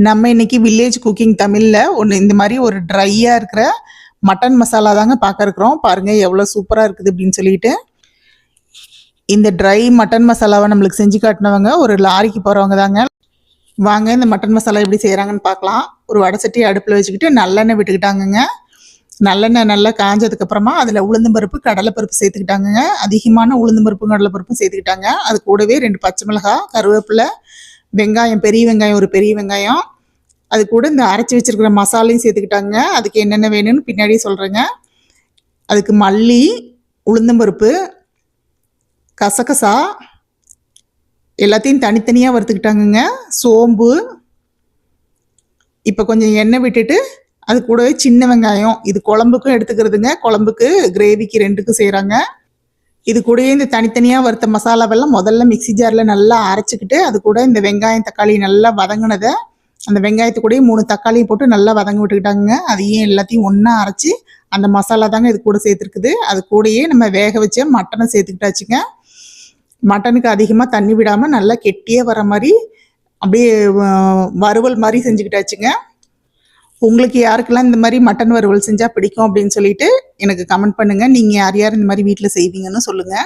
நம்ம இன்னைக்கு village cooking தமிழில் ஒன்று இந்த மாதிரி ஒரு ட்ரையாக இருக்கிற மட்டன் மசாலா தாங்க பார்க்க இருக்கிறோம். பாருங்கள் எவ்வளோ சூப்பராக இருக்குது அப்படின்னு சொல்லிட்டு. இந்த ட்ரை மட்டன் மசாலாவை நம்மளுக்கு செஞ்சு காட்டினவங்க ஒரு லாரிக்கு போகிறவங்க தாங்க. வாங்க இந்த மட்டன் மசாலா எப்படி செய்கிறாங்கன்னு பார்க்கலாம். ஒரு வடை சட்டி அடுப்பில் வச்சுக்கிட்டு நல்லெண்ணெய் விட்டுக்கிட்டாங்கங்க. நல்லெண்ணெய் நல்லா காஞ்சதுக்கப்புறமா அதில் உளுந்தம்பருப்பு கடலைப்பருப்பு சேர்த்துக்கிட்டாங்கங்க. அதிகமான உளுந்தம்பருப்பும் கடலைப்பருப்பும் சேர்த்துக்கிட்டாங்க. அது கூடவே 2 பச்சை மிளகாய், கருவேப்பிலை, வெங்காயம், பெரிய வெங்காயம் ஒரு பெரிய வெங்காயம், அது கூட இந்த அரைச்சி வச்சிருக்கிற மசாலையும் சேர்த்துக்கிட்டாங்க. அதுக்கு என்னென்ன வேணும்னு பின்னாடியே சொல்கிறேங்க. அதுக்கு மல்லி, உளுந்தம்பருப்பு, கசகசா எல்லாத்தையும் தனித்தனியாக வறுத்துக்கிட்டாங்கங்க. சோம்பு, இப்போ கொஞ்சம் எண்ணெய் விட்டுட்டு அது கூடவே சின்ன வெங்காயம், இது குழம்புக்கும் எடுத்துக்கிறதுங்க. குழம்புக்கு, கிரேவிக்கு 2க்கும் செய்கிறாங்க. இது கூடயே இந்த தனித்தனியாக வறுத்த மசாலாவெல்லாம் முதல்ல மிக்சி ஜாரில் நல்லா அரைச்சிக்கிட்டு அது கூட இந்த வெங்காயம் தக்காளி நல்லா வதங்கினதை அந்த வெங்காயத்து கூடயே 3 தக்காளியும் போட்டு நல்லா வதங்க விட்டுக்கிட்டாங்க. அதையும் எல்லாத்தையும் ஒன்றா அரைச்சி அந்த மசாலா தாங்க இது கூட சேர்த்துருக்குது. அது கூடயே நம்ம வேக வச்ச மட்டனை சேர்த்துக்கிட்டாச்சுங்க. மட்டனுக்கு அதிகமாக தண்ணி விடாமல் நல்லா கெட்டியாக வர மாதிரி அப்படியே வறுவல் மாதிரி செஞ்சுக்கிட்டாச்சுங்க. உங்களுக்கு யாருக்கெல்லாம் இந்த மாதிரி மட்டன் வறுவல் செஞ்சால் பிடிக்கும் அப்படின்னு சொல்லிட்டு எனக்கு கமெண்ட் பண்ணுங்கள். நீங்கள் யார் யார் இந்த மாதிரி வீட்டில் செய்வீங்கன்னு சொல்லுங்கள்.